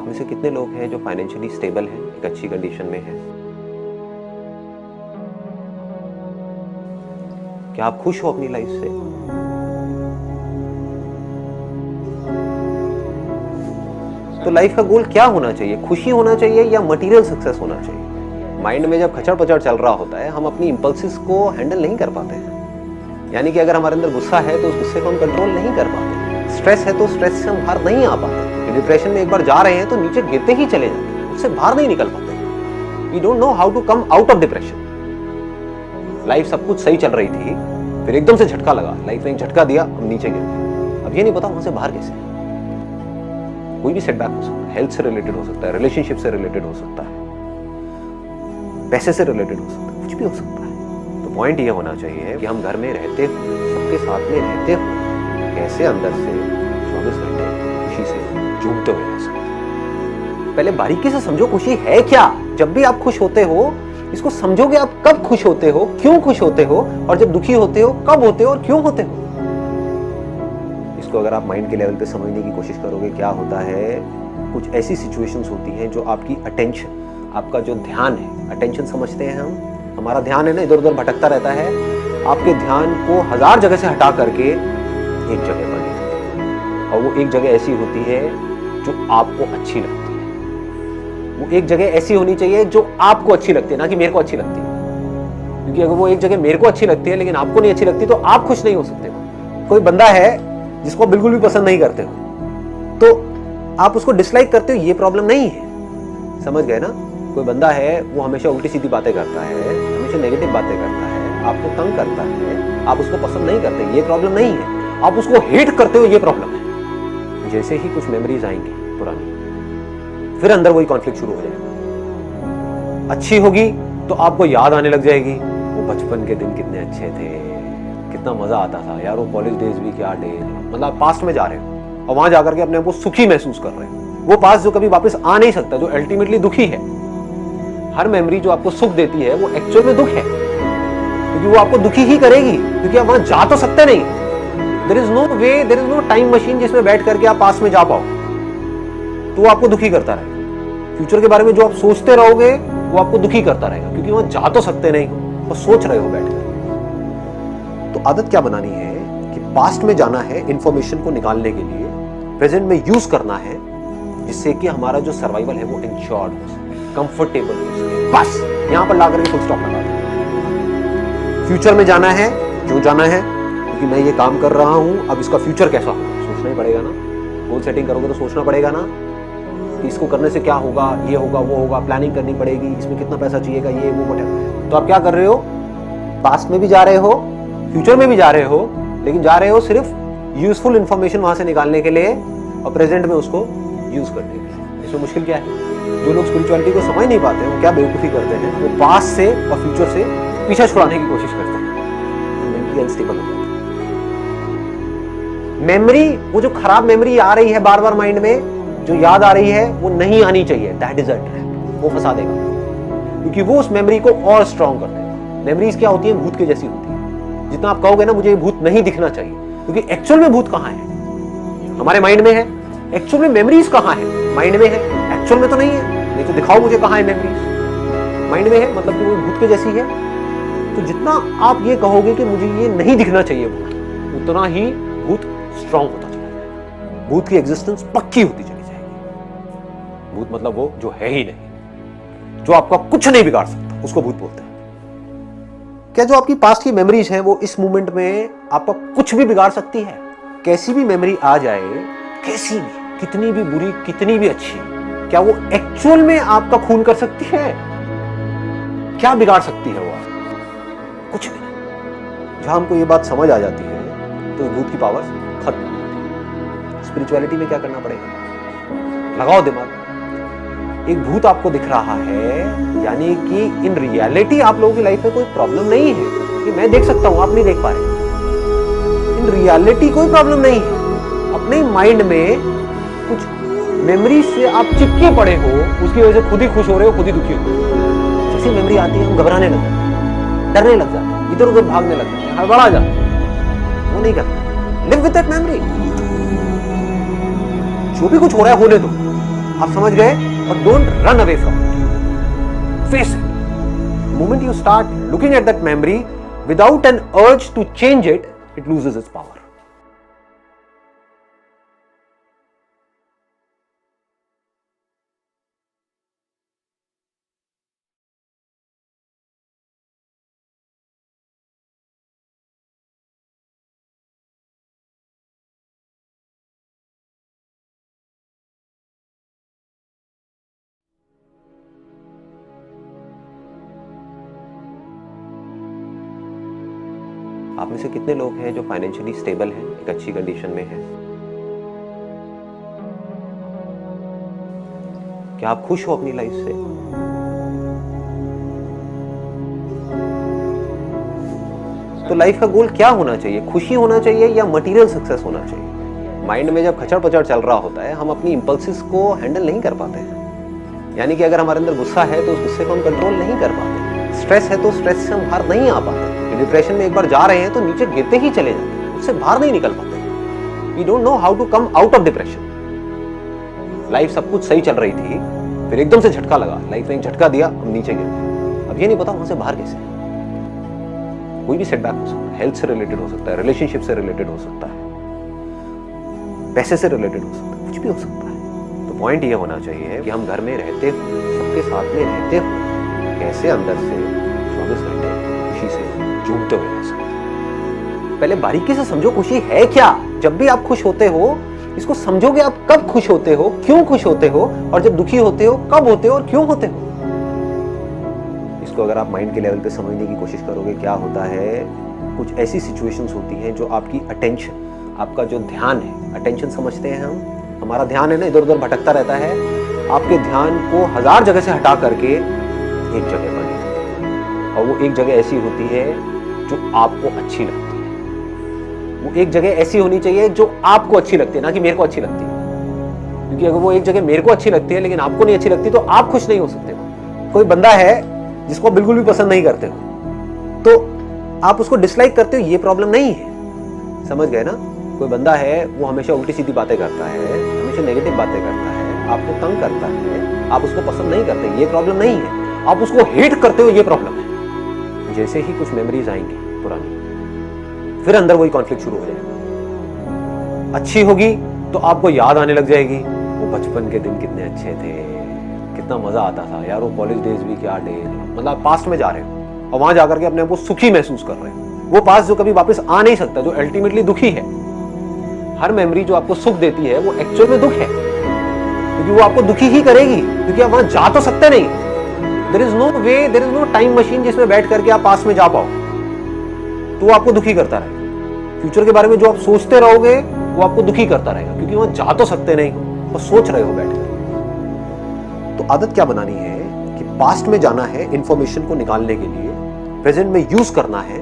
आप में से कितने लोग हैं जो फाइनेंशियली स्टेबल हैं, एक अच्छी कंडीशन में हैं? क्या आप खुश हो अपनी लाइफ से? तो लाइफ का गोल क्या होना चाहिए? खुशी होना चाहिए या मटेरियल सक्सेस होना चाहिए? माइंड में जब खचड़ पचड़ चल रहा होता है, हम अपनी इंपल्सिस को हैंडल नहीं कर पाते हैं। यानी कि अगर हमारे अंदर गुस्सा है तो उस गुस्से को हम कंट्रोल नहीं कर पाते। स्ट्रेस है तो स्ट्रेस से हम बाहर नहीं आ पाते। डिप्रेशन में एक बार जा रहे हैं तो नीचे गिरते ही चले जाते हैं, उससे बाहर नहीं निकल पाते। We don't know how to come out of depression. Life सब कुछ सही चल रही थी, फिर एकदम से झटका लगा, लाइफ ने एक झटका दिया, हम नीचे गिर गए। अब ये नहीं पता वहां से बाहर कैसे। कोई भी सेटबैक हो सकता है, हेल्थ से रिलेटेड हो सकता है, रिलेशनशिप से रिलेटेड हो सकता है, पैसे से रिलेटेड हो सकता है, कुछ भी हो सकता है। तो पॉइंट ये होना चाहिए कि हम घर में रहते हुए, सबके साथ में रहते हुए कैसे अंदर से 24 घंटे खुशी से झूमते हुए रह सकते हैं। पहले बारीकी से समझो खुशी है क्या। जब भी आप खुश होते हो, इसको समझोगे आप कब खुश होते हो, क्यों खुश होते हो, और जब दुखी होते हो कब होते हो और क्यों होते हो। इसको अगर आप माइंड के लेवल पे समझने की कोशिश करोगे, क्या होता है, कुछ ऐसी सिचुएशंस होती हैं जो आपकी अटेंशन, आपका जो ध्यान है, अटेंशन समझते हैं हम, हमारा ध्यान है ना, इधर उधर भटकता रहता है। आपके ध्यान को 1000 जगह से हटा करके एक जगह पर ले जाते हैं, और वो एक जगह ऐसी होती है जो आपको अच्छी लगती है। वो एक जगह ऐसी होनी चाहिए जो आपको अच्छी लगती है, ना कि मेरे को अच्छी लगती है। क्योंकि अगर वो एक जगह मेरे को अच्छी लगती है लेकिन आपको नहीं अच्छी लगती, तो आप खुश नहीं हो सकते। कोई बंदा है जिसको बिल्कुल भी पसंद नहीं करते हो, तो आप उसको डिसलाइक करते हो, ये प्रॉब्लम नहीं है। समझ गए ना? कोई बंदा है वो हमेशा उल्टी सीधी बातें करता है, हमेशा नेगेटिव बातें करता है, आपको तंग करता है, आप उसको पसंद नहीं करते, ये प्रॉब्लम नहीं है। आप उसको हेट करते हो, ये प्रॉब्लम है। जैसे ही कुछ मेमोरीज आएंगी पुरानी, फिर अंदर वही कॉन्फ्लिक्ट शुरू हो जाएगा। अच्छी होगी तो आपको याद आने लग जाएगी, वो बचपन के दिन कितने अच्छे थे, कितना मजा आता था यार, वो कॉलेज डेज भी क्या डेज। मतलब आप पास्ट में जा रहे हो और वहां जाकर के अपने आप को सुखी महसूस कर रहे हो। वो पास्ट जो कभी वापस आ नहीं सकता, जो अल्टीमेटली दुखी है। हर मेमोरी जो आपको सुख देती है वो एक्चुअल में दुख है, क्योंकि वो आपको दुखी ही करेगी, क्योंकि आप वहां जा तो सकते नहीं। There is no way, there is no time machine जिसमें बैठ करके आप पास्ट में जा पाओ, तो वो आपको दुखी करता रहेगा। फ्यूचर के बारे में जो आप सोचते रहोगे वो आपको दुखी करता रहेगा, क्योंकि वहां जा तो सकते नहीं हो, और सोच रहे हो बैठकर। तो आदत क्या बनानी है कि पास्ट में जाना है इंफॉर्मेशन को निकालने के लिए, प्रेजेंट में यूज करना है, जिससे कि हमारा जो सर्वाइवल है वो इंश्योर्ड हो सके, कंफर्टेबल हो सके। बस यहां पर लाकर के फुल स्टॉप लगा दो। फ्यूचर में जाना है, क्यों जाना है? क्योंकि मैं ये काम कर रहा हूं, अब इसका फ्यूचर कैसा होगा सोचना ही पड़ेगा ना। गोल सेटिंग करोगे तो सोचना पड़ेगा ना कि इसको करने से क्या होगा, ये होगा, वो होगा, प्लानिंग करनी पड़ेगी, इसमें कितना पैसा चाहिएगा, ये वो वगैरह। तो आप क्या कर रहे हो? पास्ट में भी जा रहे हो, फ्यूचर में भी जा रहे हो, लेकिन जा रहे हो सिर्फ यूजफुल इंफॉर्मेशन वहां से निकालने के लिए और प्रेजेंट में उसको यूज करने के लिए। इसमें मुश्किल क्या है? जो लोग स्पिरिचुअलिटी को समझ नहीं पाते, वो क्या बेवकूफी करते हैं, वो पास्ट से और फ्यूचर से पीछा छुड़ाने की कोशिश करते हैं, मेंटली अनस्टेबल हो जाते हैं। मेमोरी, वो जो खराब मेमोरी आ रही है बार बार माइंड में, जो याद आ रही है, वो नहीं आनी चाहिए। दैट इज अ ट्रैप, वो फंसा देगा, क्योंकि वो उस मेमोरी को और स्ट्रॉन्ग कर देगा। मेमोरीज क्या होती है? भूत के जैसी होती है। जितना आप कहोगे ना मुझे ये भूत नहीं दिखना चाहिए, क्योंकि एक्चुअल में भूत कहां है? हमारे माइंड में है। एक्चुअल में मेमोरीज कहां है? माइंड में है, एक्चुअल में तो नहीं है। नहीं तो दिखाओ मुझे कहां है मेमोरीज। माइंड में है, मतलब कि वो भूत के जैसी है। तो जितना आप ये कहोगे कि मुझे ये नहीं दिखना चाहिए भूत, उतना ही भूत स्ट्रॉन्ग होता चला जाएगा, भूत की एग्जिस्टेंस पक्की होती चली जाएगी। भूत मतलब वो जो है ही नहीं, जो आपका कुछ नहीं बिगाड़ सकता, उसको भूत बोलते हैं। क्या जो आपकी पास्ट की मेमोरीज हैं वो इस मोमेंट में आपका कुछ भी बिगाड़ सकती है? कैसी भी मेमोरी आ जाए, कैसी भी, कितनी भी बुरी, कितनी भी अच्छी, क्या वो एक्चुअल में आपका खून कर सकती है? क्या बिगाड़ सकती है वो? कुछ भी नहीं। जहां हमको ये बात समझ आ जाती है तो भूत की पावर खत्म। स्पिरिचुअलिटी में क्या करना पड़ेगा? लगाओ दिमाग। एक भूत आपको दिख रहा है, यानी कि इन रियलिटी आप लोगों की लाइफ में कोई प्रॉब्लम नहीं है कि मैं देख सकता हूं, आप नहीं देख पा रहे। इन रियलिटी कोई प्रॉब्लम नहीं है। अपने माइंड में कुछ मेमोरी से आप चिपके पड़े हो, उसकी वजह से खुद ही खुश हो रहे हो, खुद ही दुखी हो रहे हो। जैसी मेमोरी आती है हम घबराने लग जाते हैं, डरने लग जाते हैं, इधर उधर भागने लग जाते हैं, हड़बड़ा जाते हैं। वो नहीं करते। Live with that memory. जो भी कुछ हो रहा है होने दो, आप समझ गए? और don't run away from it, face it. Moment you start looking at that memory without an urge to change it, it loses its power. आप में से कितने लोग हैं जो फाइनेंशियली स्टेबल हैं, एक अच्छी कंडीशन में हैं? क्या आप खुश हो अपनी लाइफ से? तो लाइफ का गोल क्या होना चाहिए? खुशी होना चाहिए या मटेरियल सक्सेस होना चाहिए? माइंड में जब खचड़ पचड़ चल रहा होता है, हम अपनी इंपल्सिस को हैंडल नहीं कर पाते हैं। यानी कि अगर हमारे अंदर गुस्सा है तो उस गुस्से को हम कंट्रोल नहीं कर पाते। स्ट्रेस है तो स्ट्रेस से हम बाहर नहीं आ पाते। डिप्रेशन में एक बार जा रहे हैं तो नीचे गिरते ही चले जाते हैं, उससे बाहर नहीं निकल पाते। We don't know how to come out of depression. Life सब कुछ सही चल रही थी, फिर एकदम से झटका लगा, लाइफ ने एक झटका दिया, हम नीचे गिर गए। अब ये नहीं पता वहां से बाहर कैसे। कोई भी सेटबैक हो सकता है, हेल्थ से रिलेटेड हो सकता है, रिलेशनशिप से रिलेटेड हो सकता है, पैसे से रिलेटेड हो सकता है, कुछ भी हो सकता है। तो पॉइंट ये होना चाहिए कि हम घर में रहते हो, सबके साथ में रहते हो, कैसे अंदर से 24 घंटे खुशी से झूमते हुए रह सकते। पहले बारीकी से समझो खुशी है क्या। जब भी आप खुश होते हो, इसको समझोगे आप कब खुश होते हो, क्यों खुश होते हो, और जब दुखी होते हो कब होते हो और क्यों होते हो। इसको अगर आप माइंड के लेवल पे समझने की कोशिश करोगे, क्या होता है, कुछ ऐसी सिचुएशंस होती हैं जो आपकी अटेंशन, आपका जो ध्यान है, अटेंशन समझते हैं हम, हमारा ध्यान है ना इधर उधर भटकता रहता है, आपके ध्यान को 1000 जगह से हटा करके एक जगह पर ले जाते हैं। और वो एक जगह ऐसी होती है जो आपको अच्छी लगती है। वो एक जगह ऐसी होनी चाहिए जो आपको अच्छी लगती है, ना कि मेरे को अच्छी लगती है। क्योंकि अगर वो एक जगह मेरे को अच्छी लगती है लेकिन आपको नहीं अच्छी लगती तो आप खुश नहीं हो सकते। कोई बंदा है जिसको बिल्कुल भी पसंद नहीं करते हो तो आप उसको डिसलाइक करते हो, ये प्रॉब्लम नहीं है। समझ गए ना? कोई बंदा है वो हमेशा उल्टी सीधी बातें करता है, हमेशा नेगेटिव बातें करता है, आपको तंग करता है, आप उसको पसंद नहीं करते, ये प्रॉब्लम नहीं है। आप उसको हेट करते हो, ये प्रॉब्लम है। जैसे ही कुछ मेमोरीज आएंगी पुरानी, फिर अंदर वही कॉन्फ्लिक्ट शुरू हो जाएगा। अच्छी होगी तो आपको याद आने लग जाएगी, वो बचपन के दिन कितने अच्छे थे, कितना मजा आता था यार, वो कॉलेज डेज भी क्या डेज। मतलब पास्ट में जा रहे हो और वहां जाकर के अपने आप को सुखी महसूस कर रहे हो। वो पास्ट जो कभी वापस आ नहीं सकता, जो अल्टीमेटली दुखी है। हर मेमोरी जो आपको सुख देती है वो एक्चुअल में दुख है, क्योंकि वो आपको दुखी ही करेगी, क्योंकि आप वहां जा तो सकते नहीं। There is no way, there is no time machine जिसमें बैठ करके आप पास्ट में जा पाओ, तो वो आपको दुखी करता रहेगा। फ्यूचर के बारे में जो आप सोचते रहोगे वो आपको दुखी करता रहेगा, क्योंकि वहां जा तो सकते नहीं हो और सोच रहे हो बैठ कर। तो आदत क्या बनानी है कि पास्ट में जाना है इंफॉर्मेशन को निकालने के लिए, प्रेजेंट में यूज करना है,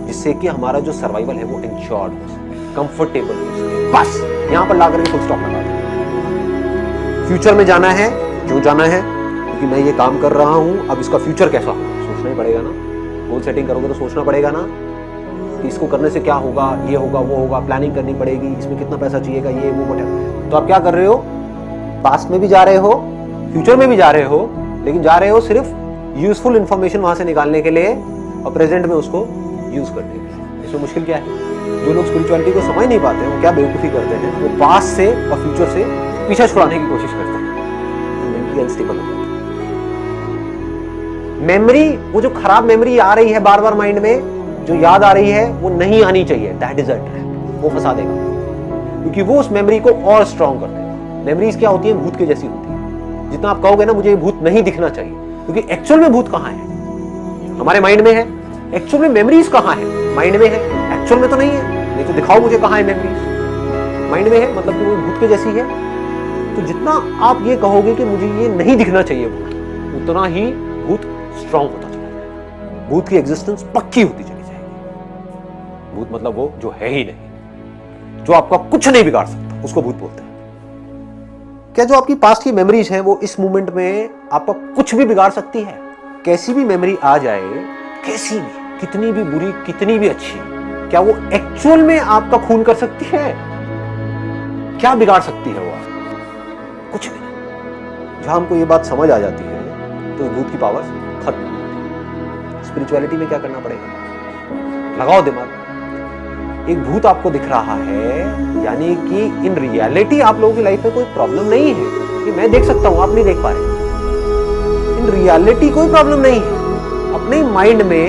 जिससे कि हमारा जो सर्वाइवल है वो इंश्योर्ड हो सके, कंफर्टेबल हो सके। बस यहां पर ला करके फुल स्टॉप लगा दो। फ्यूचर में जाना है, क्यों जाना है? क्योंकि मैं ये काम कर रहा हूं, अब इसका फ्यूचर कैसा होगा सोचना ही पड़ेगा ना। गोल सेटिंग करोगे तो सोचना पड़ेगा ना कि इसको करने से क्या होगा, ये होगा, वो होगा, प्लानिंग करनी पड़ेगी, इसमें कितना पैसा चाहिएगा, ये वो व्हाटएवर। तो आप क्या कर रहे हो? पास्ट में भी जा रहे हो, फ्यूचर में भी जा रहे हो, लेकिन जा रहे हो सिर्फ यूजफुल इंफॉर्मेशन वहां से निकालने के लिए और प्रेजेंट में उसको यूज करने के लिए। इसमें मुश्किल क्या है? जो लोग स्पिरिचुअलिटी को समझ नहीं पाते वो क्या बेवकूफी करते हैं, वो पास्ट से और फ्यूचर से पीछा छुड़ाने की कोशिश करते हैं, मेंटली अनस्टेबल हो जाते हैं। मेमोरी, वो जो खराब मेमोरी आ रही है बार बार माइंड में, जो याद आ रही है, वो नहीं आनी चाहिए। दैट इज अ ट्रैप, वो फंसा देगा, क्योंकि वो उस मेमोरी को और स्ट्रॉन्ग कर देगा। मेमोरीज क्या होती है? भूत के जैसी होती है। जितना आप कहोगे ना मुझे ये भूत नहीं दिखना चाहिए, क्योंकि एक्चुअल में भूत कहां है? हमारे माइंड में है। एक्चुअल में मेमोरीज कहां है? माइंड में है। एक्चुअल में तो नहीं है। नहीं तो दिखाओ मुझे कहां है मेमोरीज। माइंड में है, मतलब कि वो भूत के जैसी है। तो जितना आप ये कहोगे कि मुझे ये नहीं दिखना चाहिए भूत, उतना ही भूत स्ट्रॉन्ग होता चला जाएगा, भूत की एग्जिस्टेंस पक्की होती चली जाएगी। भूत मतलब वो जो है ही नहीं, जो आपका कुछ नहीं बिगाड़ सकता, उसको भूत बोलते हैं। क्या जो आपकी पास्ट की मेमोरीज हैं वो इस मोमेंट में आपका कुछ भी बिगाड़ सकती है? कैसी भी मेमोरी आ जाए, कैसी भी, कितनी भी बुरी, कितनी भी अच्छी, क्या वो एक्चुअल में आपका खून कर सकती है? क्या बिगाड़ सकती है वो? कुछ भी नहीं। जहां हमको ये बात समझ आ जाती है तो उस भूत की पावर्स खत्म। स्पिरिचुअलिटी में क्या करना पड़ेगा? लगाओ दिमाग। एक भूत आपको दिख रहा है, यानी कि इन रियलिटी आप लोगों की लाइफ में कोई प्रॉब्लम नहीं है कि मैं देख सकता हूं, आप नहीं देख पा रहे। इन रियलिटी कोई प्रॉब्लम नहीं है। अपने माइंड में